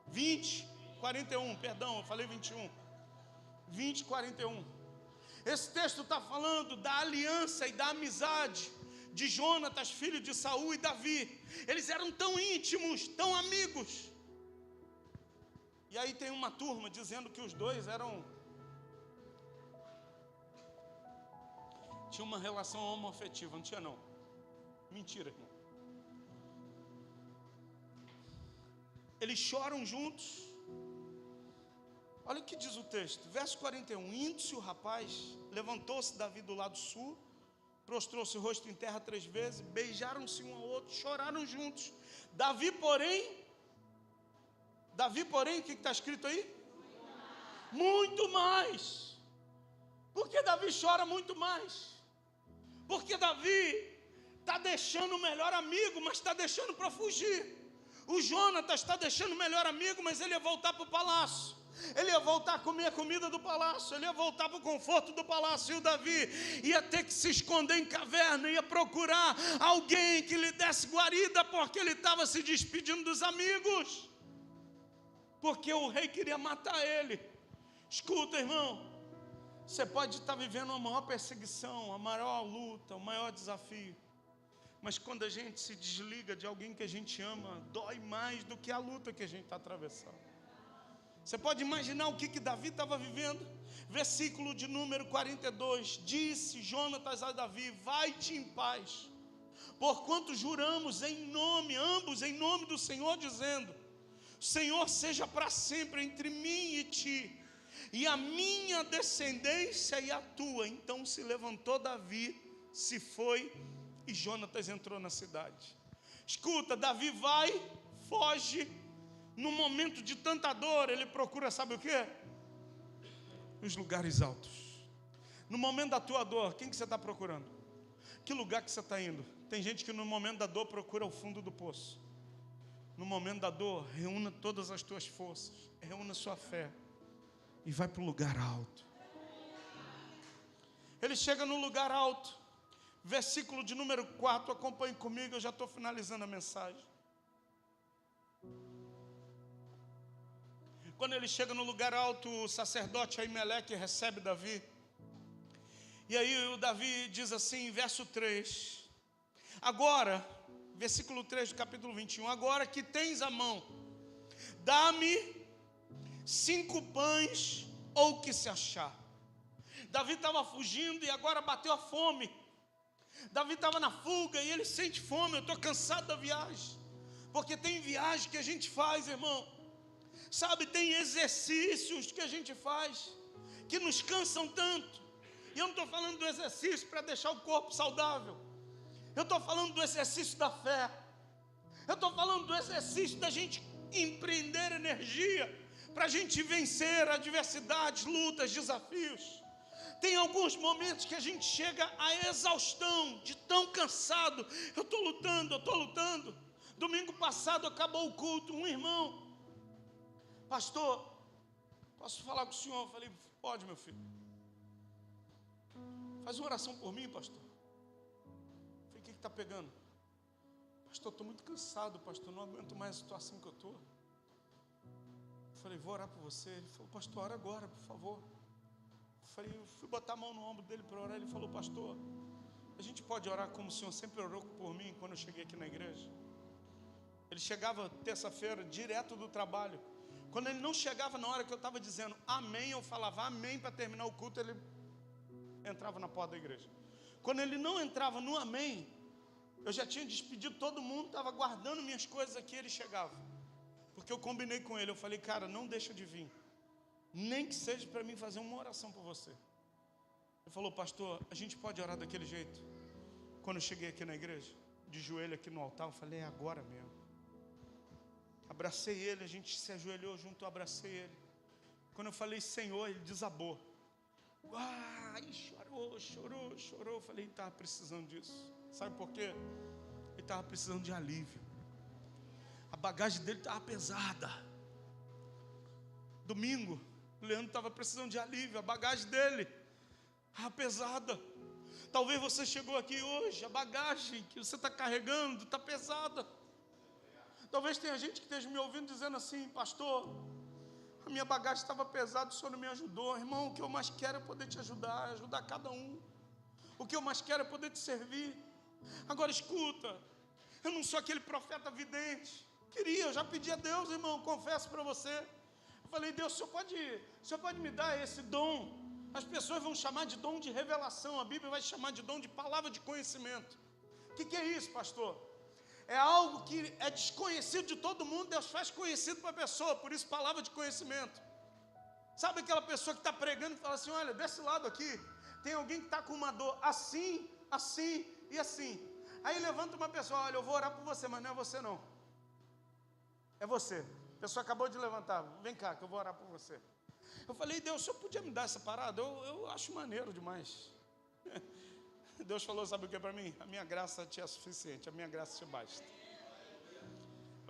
20, 41, perdão, eu falei 21. 20, 41. Esse texto está falando da aliança e da amizade de Jonatas, filho de Saul, e Davi. Eles eram tão íntimos, tão amigos. E aí tem uma turma dizendo que os dois tinha uma relação homoafetiva. Não tinha, não. Mentira, irmão. Eles choram juntos. Olha o que diz o texto, verso 41. Indo-se o rapaz, levantou-se Davi do lado sul, prostrou-se o rosto em terra 3 vezes, beijaram-se um ao outro, choraram juntos. Davi, porém, o que está escrito aí? Muito mais. Por que Davi chora muito mais? Porque Davi está deixando o melhor amigo, mas está deixando para fugir. O Jonatas está deixando o melhor amigo, mas ele ia voltar para o palácio. Ele ia voltar a comer a comida do palácio. Ele ia voltar para o conforto do palácio. E o Davi ia ter que se esconder em caverna. Ia procurar alguém que lhe desse guarida, porque ele estava se despedindo dos amigos. Porque o rei queria matar ele. Escuta, irmão. Você pode estar vivendo a maior perseguição, a maior luta, o maior desafio. Mas quando a gente se desliga de alguém que a gente ama, dói mais do que a luta que a gente está atravessando. Você pode imaginar o que Davi estava vivendo? Versículo de número 42. Disse Jonatas a Davi: vai-te em paz, porquanto juramos ambos em nome do Senhor, dizendo: Senhor seja para sempre entre mim e ti, e a minha descendência e a tua. Então se levantou Davi, se foi, e Jonatas entrou na cidade. Escuta, Davi vai, foge. No momento de tanta dor, ele procura, sabe o quê? Os lugares altos. No momento da tua dor, quem que você está procurando? Que lugar que você está indo? Tem gente que no momento da dor procura o fundo do poço. No momento da dor, reúna todas as tuas forças, reúna sua fé e vai para o lugar alto. Ele chega no lugar alto. Versículo de número 4, acompanhe comigo, eu já estou finalizando a mensagem. Quando ele chega no lugar alto, o sacerdote Aimeleque recebe Davi. E aí o Davi diz assim, verso 3. Agora, versículo 3 do capítulo 21. Agora que tens a mão, dá-me 5 pães ou o que se achar. Davi estava fugindo e agora bateu a fome. Davi estava na fuga e ele sente fome. Eu estou cansado da viagem. Porque tem viagem que a gente faz, irmão. Sabe, tem exercícios que a gente faz que nos cansam tanto. E eu não estou falando do exercício para deixar o corpo saudável. Eu estou falando do exercício da fé. Eu estou falando do exercício da gente empreender energia para a gente vencer adversidades, lutas, desafios. Tem alguns momentos que a gente chega à exaustão, de tão cansado. Eu estou lutando. Domingo passado acabou o culto, um irmão: pastor, posso falar com o senhor? Eu falei: pode, meu filho. Faz uma oração por mim, pastor. Eu falei: o que está pegando? Pastor, estou muito cansado, pastor, não aguento mais a situação que eu estou. Eu falei: vou orar por você. Ele falou: pastor, ora agora, por favor. Eu fui botar a mão no ombro dele para orar. Ele falou: pastor, a gente pode orar como o senhor sempre orou por mim quando eu cheguei aqui na igreja? Ele chegava terça-feira direto do trabalho. Quando ele não chegava na hora que eu estava dizendo amém, eu falava amém para terminar o culto, ele entrava na porta da igreja. Quando ele não entrava no amém, eu já tinha despedido todo mundo, estava guardando minhas coisas aqui, ele chegava. Porque eu combinei com ele, eu falei: cara, não deixa de vir, nem que seja para mim fazer uma oração por você. Ele falou: pastor, a gente pode orar daquele jeito? Quando eu cheguei aqui na igreja, de joelho aqui no altar, eu falei: é agora mesmo. Abracei ele, a gente se ajoelhou junto, eu abracei ele. Quando eu falei Senhor, ele desabou. Chorou. Eu falei: ele estava precisando disso. Sabe por quê? Ele estava precisando de alívio. A bagagem dele estava pesada. Domingo, o Leandro estava precisando de alívio. A bagagem dele estava pesada. Talvez você chegou aqui hoje, a bagagem que você está carregando está pesada. Talvez tenha gente que esteja me ouvindo dizendo assim: pastor, a minha bagagem estava pesada, o senhor não me ajudou. Irmão, o que eu mais quero é poder te ajudar cada um. O que eu mais quero é poder te servir. Agora escuta, eu não sou aquele profeta vidente. Eu já pedi a Deus, irmão, confesso para você. Eu falei: Deus, o senhor pode me dar esse dom? As pessoas vão chamar de dom de revelação, a Bíblia vai chamar de dom de palavra de conhecimento. O que é isso, pastor? É algo que é desconhecido de todo mundo, Deus faz conhecido para a pessoa, por isso palavra de conhecimento. Sabe aquela pessoa que está pregando e fala assim: olha, desse lado aqui, tem alguém que está com uma dor assim, assim e assim. Aí levanta uma pessoa: olha, eu vou orar por você, mas não é você não. É você. A pessoa acabou de levantar: vem cá que eu vou orar por você. Eu falei: Deus, o senhor podia me dar essa parada? Eu acho maneiro demais. Deus falou: sabe o que para mim? A minha graça te é suficiente, a minha graça te basta.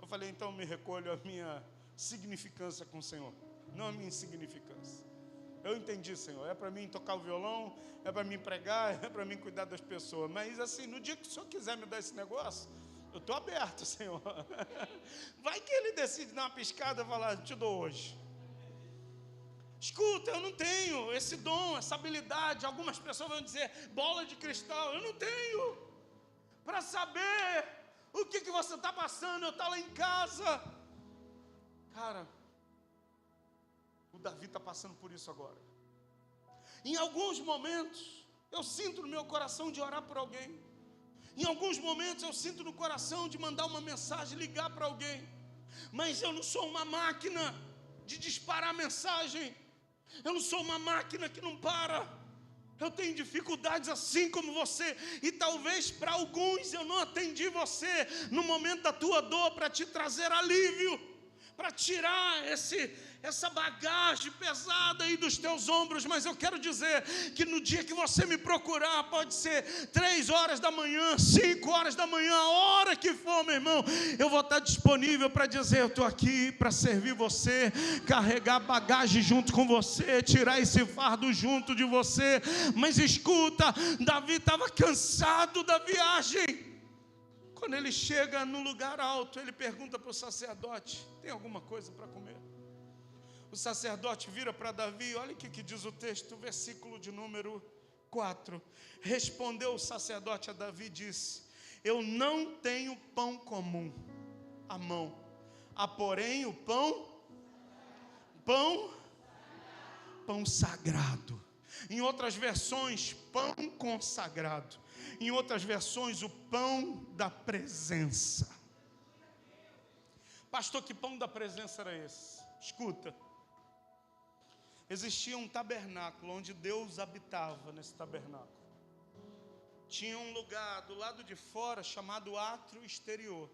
Eu falei: então me recolho a minha significância com o Senhor, não a minha insignificância. Eu entendi, Senhor, é para mim tocar o violão, é para mim pregar, é para mim cuidar das pessoas. Mas assim, no dia que o Senhor quiser me dar esse negócio, eu estou aberto, Senhor. Vai que Ele decide dar uma piscada e falar: te dou hoje. Escuta, eu não tenho esse dom, essa habilidade. Algumas pessoas vão dizer bola de cristal. Eu não tenho. Para saber o que você está passando, eu estou lá em casa. Cara, o Davi está passando por isso agora. Em alguns momentos, eu sinto no meu coração de orar por alguém. Em alguns momentos, eu sinto no coração de mandar uma mensagem, ligar para alguém. Mas eu não sou uma máquina de disparar mensagem. Eu não sou uma máquina que não para. Eu tenho dificuldades assim como você. E talvez para alguns eu não atendi você no momento da tua dor para te trazer alívio, para tirar essa bagagem pesada aí dos teus ombros. Mas eu quero dizer que no dia que você me procurar, pode ser 3 horas da manhã, 5 horas da manhã, a hora que for, meu irmão, eu vou estar disponível para dizer: eu estou aqui para servir você, carregar bagagem junto com você, tirar esse fardo junto de você. Mas escuta, Davi estava cansado da viagem. Quando ele chega no lugar alto, ele pergunta para o sacerdote: tem alguma coisa para comer? O sacerdote vira para Davi, olha o que diz o texto, versículo de número 4. Respondeu o sacerdote a Davi e disse: eu não tenho pão comum à mão, há porém o pão sagrado. Em outras versões, pão consagrado. Em outras versões, o pão da presença. Pastor, que pão da presença era esse? Escuta. Existia um tabernáculo onde Deus habitava nesse tabernáculo. Tinha um lugar do lado de fora chamado átrio exterior.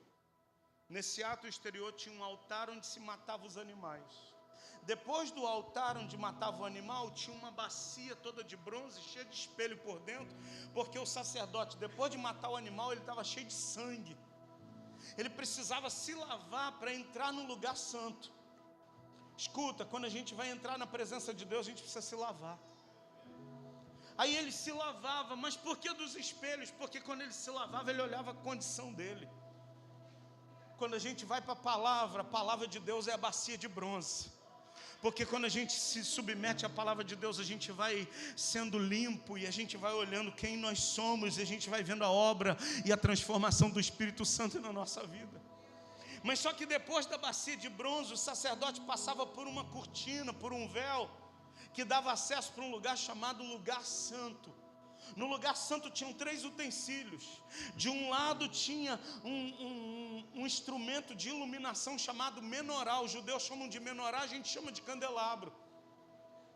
Nesse átrio exterior tinha um altar onde se matava os animais. Depois do altar onde matava o animal, tinha uma bacia toda de bronze, cheia de espelho por dentro, porque o sacerdote, depois de matar o animal, ele estava cheio de sangue. Ele precisava se lavar para entrar no lugar santo. Escuta, quando a gente vai entrar na presença de Deus, a gente precisa se lavar. Aí ele se lavava, mas por que dos espelhos? Porque quando ele se lavava, ele olhava a condição dele. Quando a gente vai para a palavra de Deus é a bacia de bronze. Porque quando a gente se submete à palavra de Deus, a gente vai sendo limpo e a gente vai olhando quem nós somos e a gente vai vendo a obra e a transformação do Espírito Santo na nossa vida. Mas só que depois da bacia de bronze, o sacerdote passava por uma cortina, por um véu, que dava acesso para um lugar chamado lugar santo. No lugar santo tinham 3 utensílios. De um lado tinha um instrumento de iluminação chamado menorá. Os judeus chamam de menorá, a gente chama de candelabro.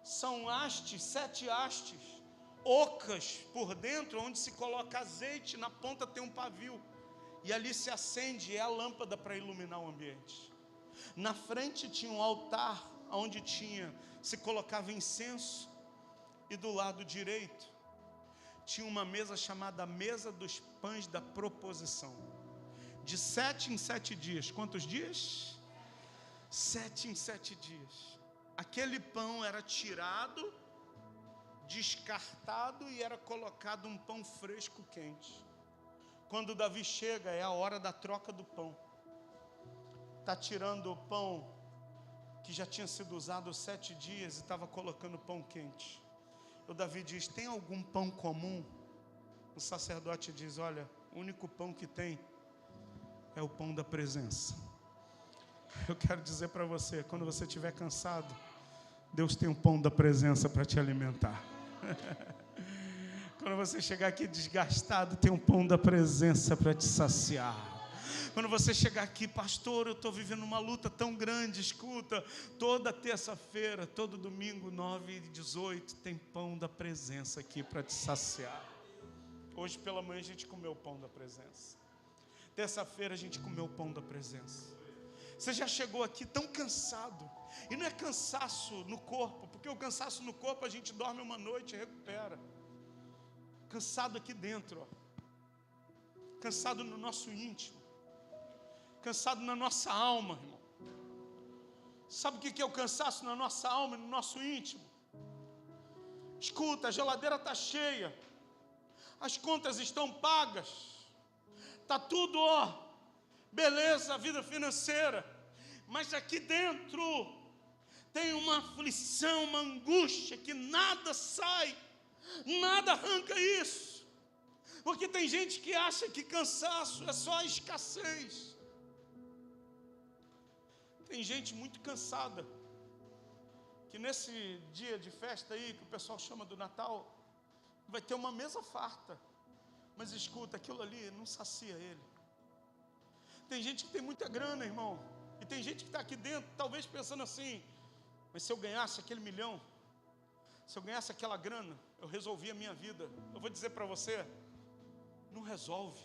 São hastes, 7 hastes, ocas por dentro, onde se coloca azeite, na ponta tem um pavio. E ali se acende, é a lâmpada para iluminar o ambiente. Na frente tinha um altar, onde se colocava incenso. E do lado direito tinha uma mesa chamada mesa dos pães da proposição. De 7 em 7 dias. Quantos dias? 7 em 7 dias. Aquele pão era tirado, descartado e era colocado um pão fresco quente. Quando Davi chega, é a hora da troca do pão. Está tirando o pão que já tinha sido usado 7 dias e estava colocando pão quente. O Davi diz: tem algum pão comum? O sacerdote diz: olha, o único pão que tem é o pão da presença. Eu quero dizer para você, quando você estiver cansado, Deus tem um pão da presença para te alimentar. Quando você chegar aqui desgastado, tem um pão da presença para te saciar. Quando você chegar aqui: pastor, eu estou vivendo uma luta tão grande, escuta, toda terça-feira, todo domingo, 9h18, tem pão da presença aqui para te saciar. Hoje pela manhã a gente comeu o pão da presença. Terça-feira a gente comeu o pão da presença. Você já chegou aqui tão cansado, e não é cansaço no corpo, porque o cansaço no corpo a gente dorme uma noite e recupera. Cansado aqui dentro, ó. Cansado no nosso íntimo, cansado na nossa alma, irmão. Sabe o que é o cansaço na nossa alma e no nosso íntimo? Escuta, a geladeira está cheia, as contas estão pagas, está tudo, ó, beleza, a vida financeira, mas aqui dentro tem uma aflição, uma angústia que nada sai, nada arranca isso. Porque tem gente que acha que cansaço é só a escassez. Tem gente muito cansada, que nesse dia de festa aí, que o pessoal chama do Natal, vai ter uma mesa farta, mas escuta, aquilo ali não sacia ele. Tem gente que tem muita grana, irmão, e tem gente que está aqui dentro, talvez pensando assim: mas se eu ganhasse aquele milhão, se eu ganhasse aquela grana, eu resolvia a minha vida. Eu vou dizer para você, não resolve.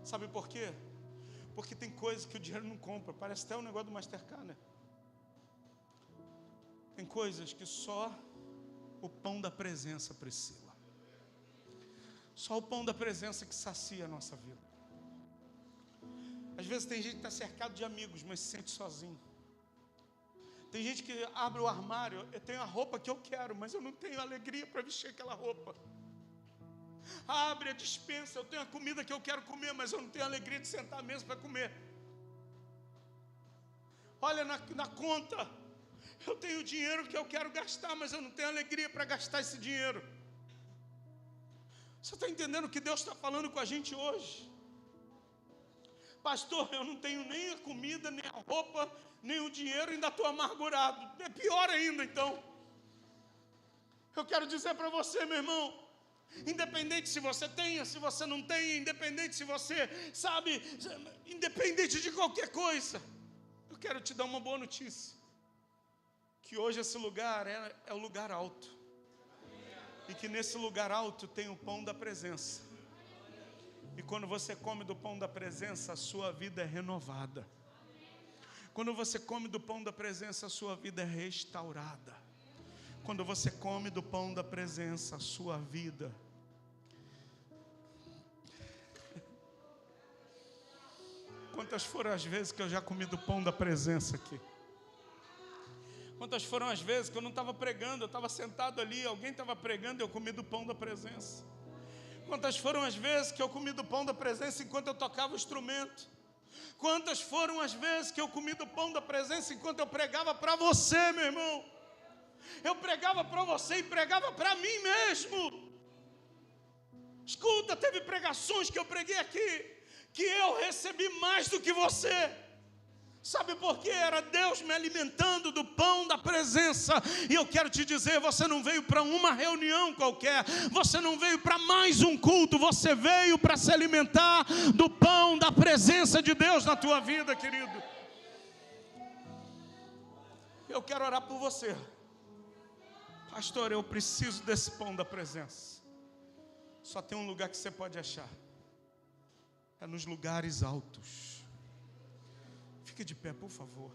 Sabe por quê? Porque tem coisas que o dinheiro não compra. Parece até o negócio do Mastercard, né? Tem coisas que só o pão da presença, Priscila. Só o pão da presença que sacia a nossa vida. Às vezes tem gente que está cercado de amigos, mas se sente sozinho. Tem gente que abre o armário: eu tenho a roupa que eu quero, mas eu não tenho alegria para vestir aquela roupa. Abre a despensa: eu tenho a comida que eu quero comer, mas eu não tenho alegria de sentar à mesa para comer. Olha na conta: eu tenho dinheiro que eu quero gastar, mas eu não tenho alegria para gastar esse dinheiro. Você está entendendo o que Deus está falando com a gente hoje? Pastor, eu não tenho nem a comida, nem a roupa, nem o dinheiro, ainda estou amargurado. É pior ainda, então. Eu quero dizer para você, meu irmão, independente se você tenha, se você não tenha, independente se você sabe, independente de qualquer coisa, eu quero te dar uma boa notícia: que hoje esse lugar é o lugar alto, e que nesse lugar alto tem o pão da presença. E quando você come do pão da presença, a sua vida é renovada. Quando você come do pão da presença, a sua vida é restaurada. Quando você come do pão da presença, a sua vida Quantas foram as vezes que eu já comi do pão da presença aqui? Quantas foram as vezes que eu não estava pregando, eu estava sentado ali, alguém estava pregando e eu comi do pão da presença? Quantas foram as vezes que eu comi do pão da presença enquanto eu tocava o instrumento? Quantas foram as vezes que eu comi do pão da presença enquanto eu pregava para você, meu irmão? Eu pregava para você e pregava para mim mesmo. Escuta, teve pregações que eu preguei aqui que eu recebi mais do que você. Sabe por quê? Era Deus me alimentando do pão da presença. E eu quero te dizer, você não veio para uma reunião qualquer, você não veio para mais um culto, você veio para se alimentar do pão da presença de Deus na tua vida, querido. Eu quero orar por você. Pastor, eu preciso desse pão da presença. Só tem um lugar que você pode achar. É nos lugares altos. Fique de pé, por favor.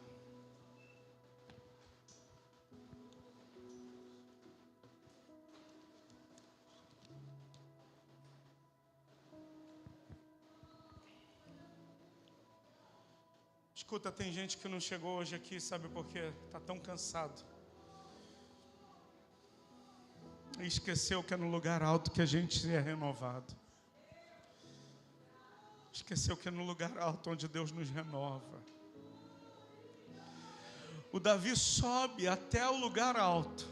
Escuta, tem gente que não chegou hoje aqui, sabe por quê? Está tão cansado. E esqueceu que é no lugar alto que a gente é renovado. Esqueceu que é no lugar alto onde Deus nos renova. O Davi sobe até o lugar alto.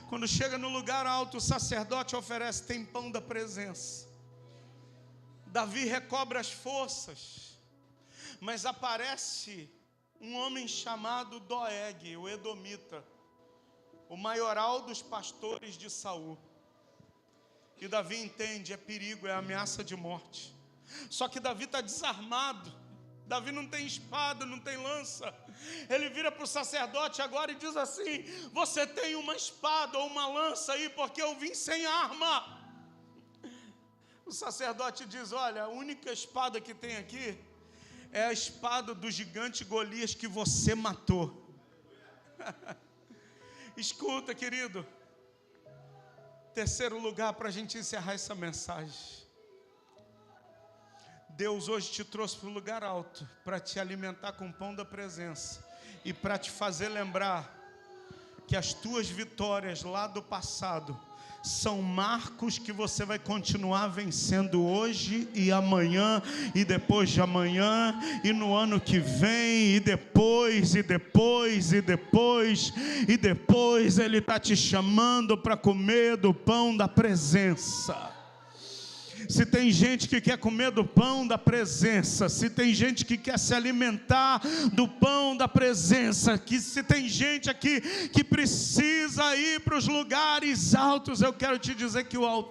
Quando chega no lugar alto, o sacerdote oferece, tem pão da presença. Davi recobra as forças. Mas aparece um homem chamado Doeg, o edomita, o maioral dos pastores de Saul. E Davi entende, é perigo, é ameaça de morte. Só que Davi está desarmado. Davi não tem espada, não tem lança. Ele vira para o sacerdote agora e diz assim: você tem uma espada ou uma lança aí, porque eu vim sem arma. O sacerdote diz: olha, a única espada que tem aqui é a espada do gigante Golias que você matou. Escuta, querido. Terceiro lugar para a gente encerrar essa mensagem. Deus hoje te trouxe para o lugar alto para te alimentar com o pão da presença e para te fazer lembrar que as tuas vitórias lá do passado são marcos que você vai continuar vencendo hoje e amanhã e depois de amanhã e no ano que vem e depois e depois e depois e depois. Ele está te chamando para comer do pão da presença. Se tem gente que quer comer do pão da presença, se tem gente que quer se alimentar do pão da presença, que se tem gente aqui que precisa ir para os lugares altos, eu quero te dizer que o altar